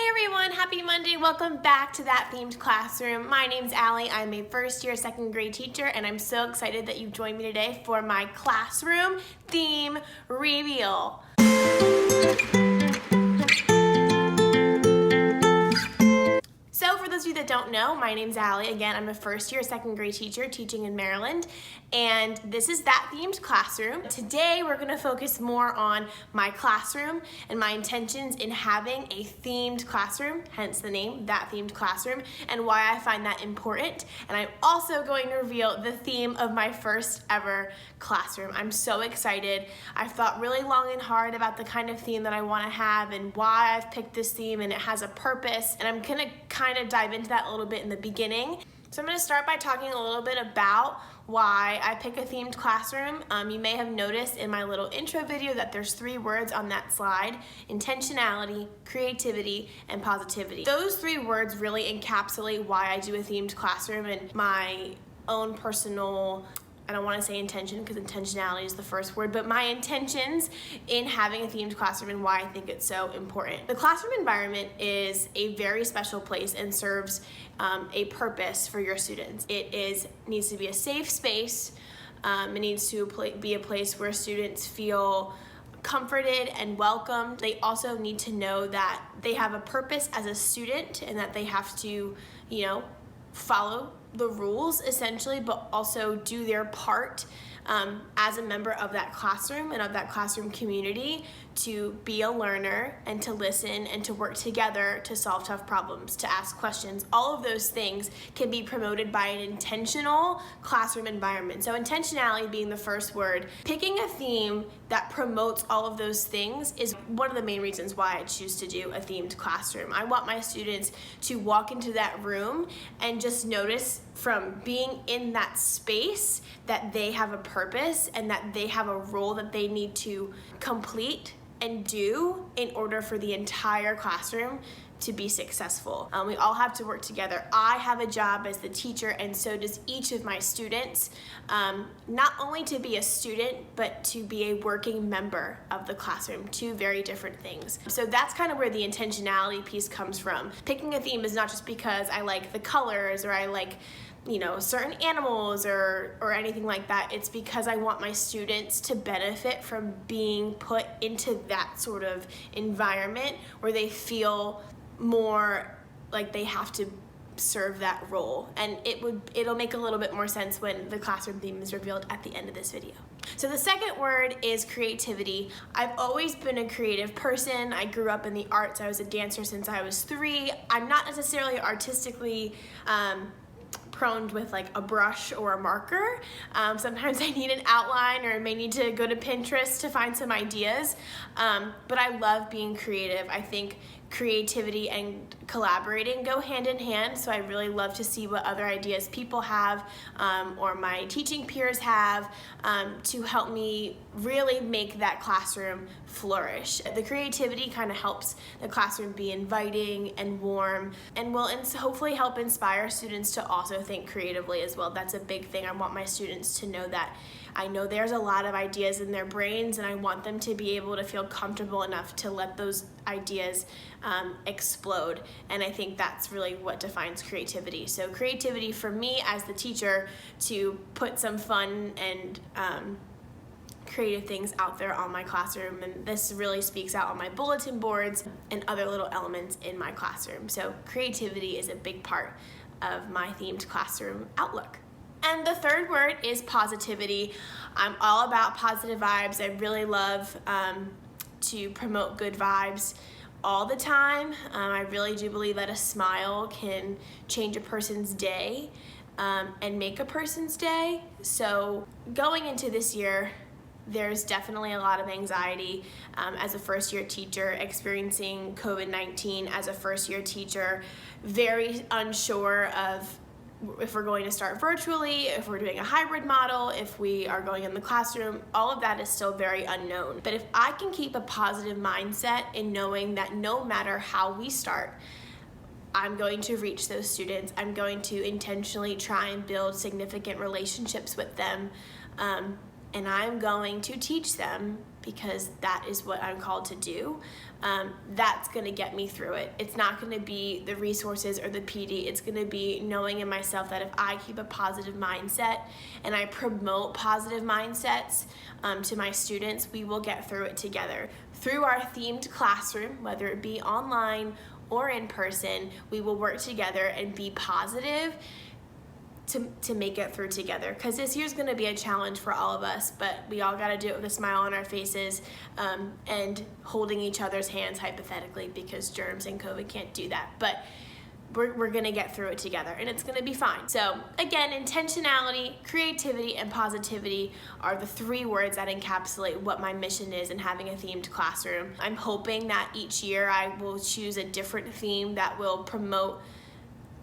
Hey everyone, happy Monday. Welcome back to That Themed Classroom. My name's Allie. I'm a first year second grade teacher and I'm so excited that you've joined me today for my classroom theme reveal. So for those of you that don't know, my name's Allie. Again, I'm a first year second grade teacher teaching in Maryland, and this is That Themed Classroom. Today we're going to focus more on my classroom and my intentions in having a themed classroom, hence the name, That Themed Classroom, and why I find that important. And I'm also going to reveal the theme of my first ever classroom. I'm so excited. I've thought really long and hard about the kind of theme that I want to have and why I've picked this theme, and it has a purpose, and I'm going to kind of dive into that a little bit in the beginning. So I'm going to start by talking a little bit about why I pick a themed classroom. You may have noticed in my little intro video that there's 3 words on that slide: intentionality, creativity, and positivity. Those 3 words really encapsulate why I do a themed classroom and my own personal, I don't want to say intention because intentionality is the first word, but my intentions in having a themed classroom and why I think it's so important. The classroom environment is a very special place and serves a purpose for your students. It needs to be a safe space. It needs to be a place where students feel comforted and welcomed. They also need to know that they have a purpose as a student and that they have to, follow the rules essentially, but also do their part as a member of that classroom and of that classroom community to be a learner and to listen and to work together to solve tough problems, to ask questions. All of those things can be promoted by an intentional classroom environment. So intentionality being the first word. Picking a theme that promotes all of those things is one of the main reasons why I choose to do a themed classroom. I want my students to walk into that room and just notice from being in that space that they have a purpose and that they have a role that they need to complete and do in order for the entire classroom to be successful. We all have to work together. I have a job as the teacher, and so does each of my students, not only to be a student, but to be a working member of the classroom. 2 very different things. So that's kind of where the intentionality piece comes from. Picking a theme is not just because I like the colors or I like certain animals or anything like that. It's because I want my students to benefit from being put into that sort of environment where they feel more like they have to serve that role. And it'll make a little bit more sense when the classroom theme is revealed at the end of this video. So the second word is creativity. I've always been a creative person. I grew up in the arts. I was a dancer since I was 3. I'm not necessarily artistically prone with like a brush or a marker. Sometimes I need an outline or I may need to go to Pinterest to find some ideas, but I love being creative. I think creativity and collaborating go hand in hand, so I really love to see what other ideas people have or my teaching peers have to help me really make that classroom flourish. The creativity kind of helps the classroom be inviting and warm and will hopefully help inspire students to also think creatively as well. That's a big thing. I want my students to know that I know there's a lot of ideas in their brains, and I want them to be able to feel comfortable enough to let those ideas explode. And I think that's really what defines creativity. So creativity for me as the teacher, to put some fun and creative things out there on my classroom, and this really speaks out on my bulletin boards and other little elements in my classroom. So creativity is a big part of my themed classroom outlook. And the third word is positivity. I'm all about positive vibes. I really love to promote good vibes all the time. I really do believe that a smile can change a person's day and make a person's day. So going into this year, there's definitely a lot of anxiety as a first-year teacher, experiencing COVID-19 as a first-year teacher, very unsure of if we're going to start virtually, if we're doing a hybrid model, if we are going in the classroom. All of that is still very unknown. But if I can keep a positive mindset in knowing that no matter how we start, I'm going to reach those students. I'm going to intentionally try and build significant relationships with them. And I'm going to teach them because that is what I'm called to do. that's gonna get me through it. It's not gonna be the resources or the PD. It's gonna be knowing in myself that if I keep a positive mindset and I promote positive mindsets to my students, we will get through it together. Through our themed classroom, whether it be online or in person, we will work together and be positive to make it through together, because this year's going to be a challenge for all of us, but we all got to do it with a smile on our faces and holding each other's hands, hypothetically, because germs and COVID can't do that. But we're going to get through it together, and it's going to be fine. So again, intentionality, creativity, and positivity are the 3 words that encapsulate what my mission is in having a themed classroom. I'm hoping that each year I will choose a different theme that will promote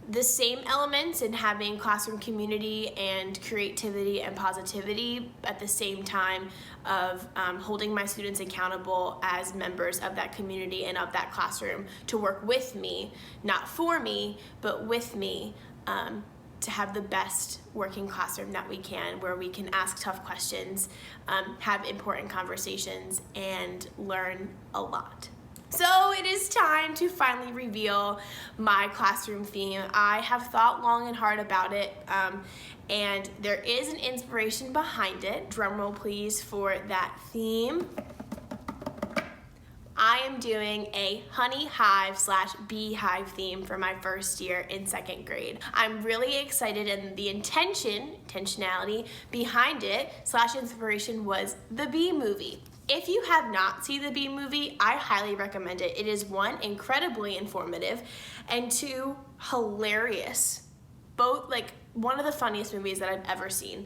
the same elements in having classroom community and creativity and positivity at the same time of holding my students accountable as members of that community and of that classroom to work with me, not for me, but with me, to have the best working classroom that we can, where we can ask tough questions, have important conversations, and learn a lot. So it is time to finally reveal my classroom theme. I have thought long and hard about it, and there is an inspiration behind it. Drum roll please for that theme. I am doing a honey hive / beehive theme for my first year in 2nd grade. I'm really excited, and the intentionality behind it / inspiration was the Bee Movie. If you have not seen the Bee Movie, I highly recommend it. It is 1, incredibly informative, and 2, hilarious. Both, like, one of the funniest movies that I've ever seen.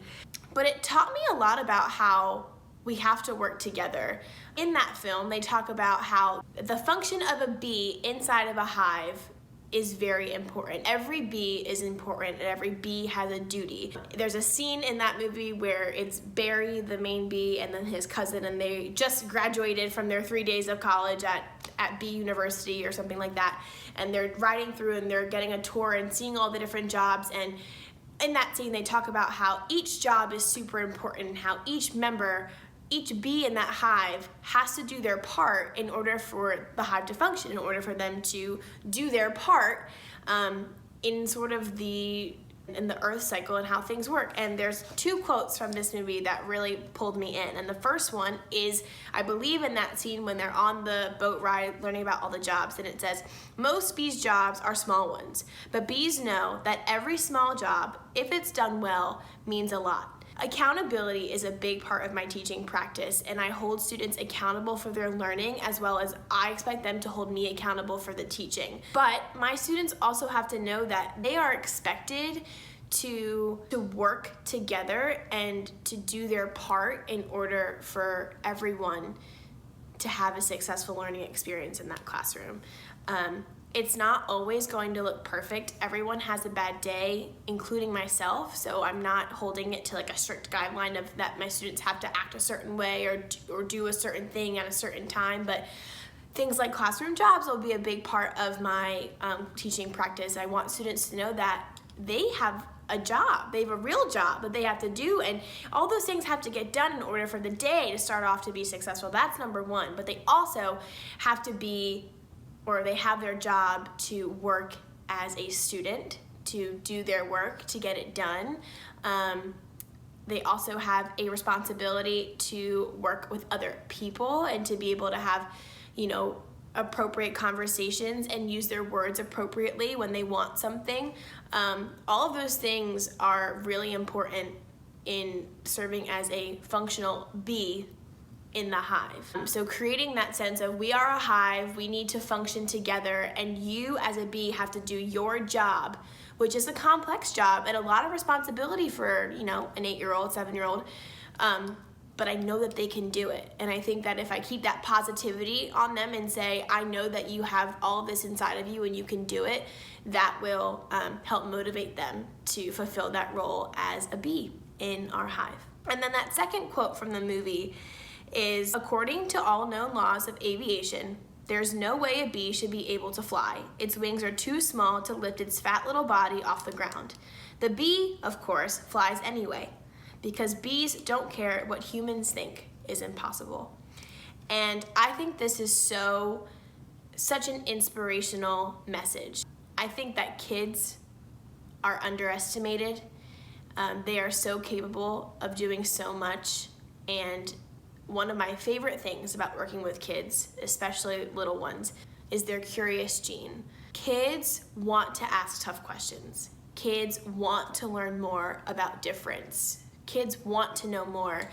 But it taught me a lot about how we have to work together. In that film, they talk about how the function of a bee inside of a hive is very important. Every bee is important, and every bee has a duty. There's a scene in that movie where it's Barry, the main bee, and then his cousin, and they just graduated from their 3 days of college at Bee University or something like that, and they're riding through and they're getting a tour and seeing all the different jobs, and in that scene they talk about how each job is super important and how each bee in that hive has to do their part in order for the hive to function, in order for them to do their part in sort of in the earth cycle and how things work. And there's 2 quotes from this movie that really pulled me in. And the first one is, I believe, in that scene when they're on the boat ride learning about all the jobs, and it says, "Most bees' jobs are small ones, but bees know that every small job, if it's done well, means a lot." Accountability is a big part of my teaching practice, and I hold students accountable for their learning, as well as I expect them to hold me accountable for the teaching. But my students also have to know that they are expected to work together and to do their part in order for everyone to have a successful learning experience in that classroom. It's not always going to look perfect. Everyone has a bad day, including myself, so I'm not holding it to like a strict guideline of that my students have to act a certain way or do a certain thing at a certain time, but things like classroom jobs will be a big part of my teaching practice. I want students to know that they have a job, they have a real job that they have to do, and all those things have to get done in order for the day to start off to be successful. That's number 1, but they also have to be, or they have their job to work as a student, to do their work, to get it done. They also have a responsibility to work with other people and to be able to have, appropriate conversations and use their words appropriately when they want something. All of those things are really important in serving as a functional bee in the hive. So creating that sense of we are a hive, we need to function together, and you as a bee have to do your job, which is a complex job and a lot of responsibility for, an 8-year-old, 7-year-old, but I know that they can do it. And I think that if I keep that positivity on them and say, I know that you have all of this inside of you and you can do it, that will help motivate them to fulfill that role as a bee in our hive. And then that second quote from the movie is, according to all known laws of aviation, there's no way a bee should be able to fly. Its wings are too small to lift its fat little body off the ground. The bee, of course, flies anyway, because bees don't care what humans think is impossible. And I think this is so such an inspirational message. I think that kids are underestimated. They are so capable of doing so much, and one of my favorite things about working with kids, especially little ones, is their curious gene. Kids want to ask tough questions. Kids want to learn more about difference. Kids want to know more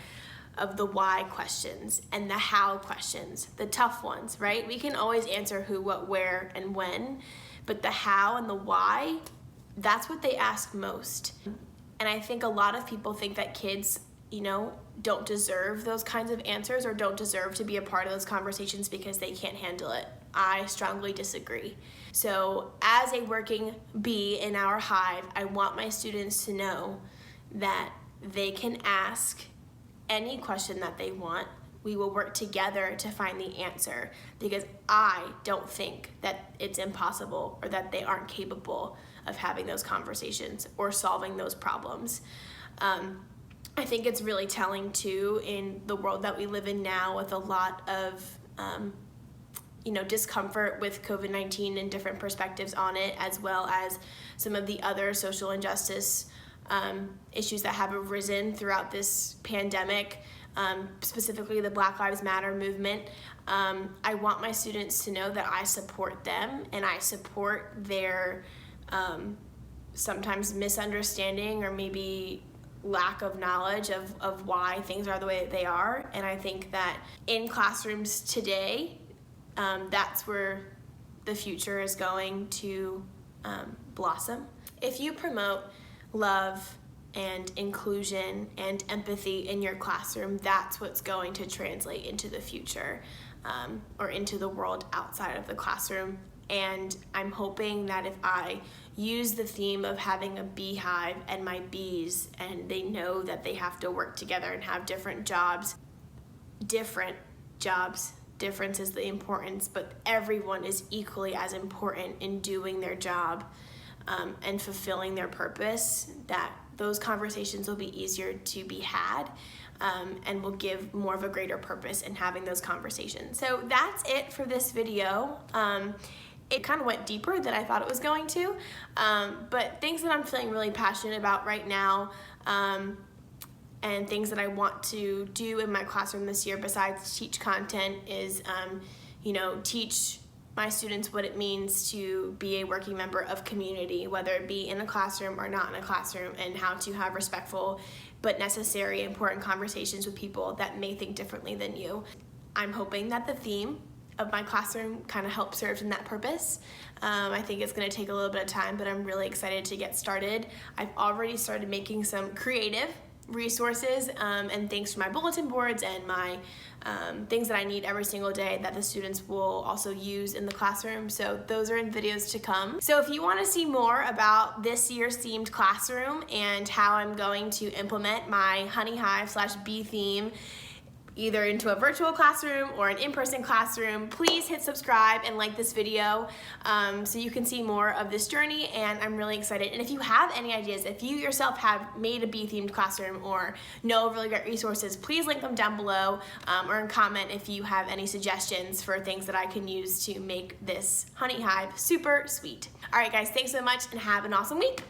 of the why questions and the how questions, the tough ones, right? We can always answer who, what, where, and when, but the how and the why, that's what they ask most. And I think a lot of people think that kids, don't deserve those kinds of answers or don't deserve to be a part of those conversations because they can't handle it. I strongly disagree. So as a working bee in our hive, I want my students to know that they can ask any question that they want. We will work together to find the answer, because I don't think that it's impossible or that they aren't capable of having those conversations or solving those problems. I think it's really telling too in the world that we live in now, with a lot of discomfort with COVID-19 and different perspectives on it, as well as some of the other social injustice issues that have arisen throughout this pandemic, specifically the Black Lives Matter movement. I want my students to know that I support them and I support their sometimes misunderstanding or maybe lack of knowledge of why things are the way that they are. And I think that in classrooms today, that's where the future is going to blossom. If you promote love and inclusion and empathy in your classroom, that's what's going to translate into the future or into the world outside of the classroom. And I'm hoping that if I use the theme of having a beehive and my bees, and they know that they have to work together and have different jobs, difference is the importance, but everyone is equally as important in doing their job and fulfilling their purpose, that those conversations will be easier to be had and will give more of a greater purpose in having those conversations. So that's it for this video. It kind of went deeper than I thought it was going to, but things that I'm feeling really passionate about right now, and things that I want to do in my classroom this year besides teach content is, teach my students what it means to be a working member of community, whether it be in a classroom or not in a classroom, and how to have respectful but necessary, important conversations with people that may think differently than you. I'm hoping that the theme of my classroom kind of helps serve in that purpose. I think it's going to take a little bit of time, but I'm really excited to get started. I've already started making some creative resources and things for my bulletin boards and my things that I need every single day that the students will also use in the classroom. So those are in videos to come. So if you want to see more about this year's themed classroom and how I'm going to implement my honey hive / bee theme either into a virtual classroom or an in-person classroom, please hit subscribe and like this video so you can see more of this journey, and I'm really excited. And if you have any ideas, if you yourself have made a bee-themed classroom or know of really great resources, please link them down below or comment if you have any suggestions for things that I can use to make this honey hive super sweet. All right guys, thanks so much and have an awesome week.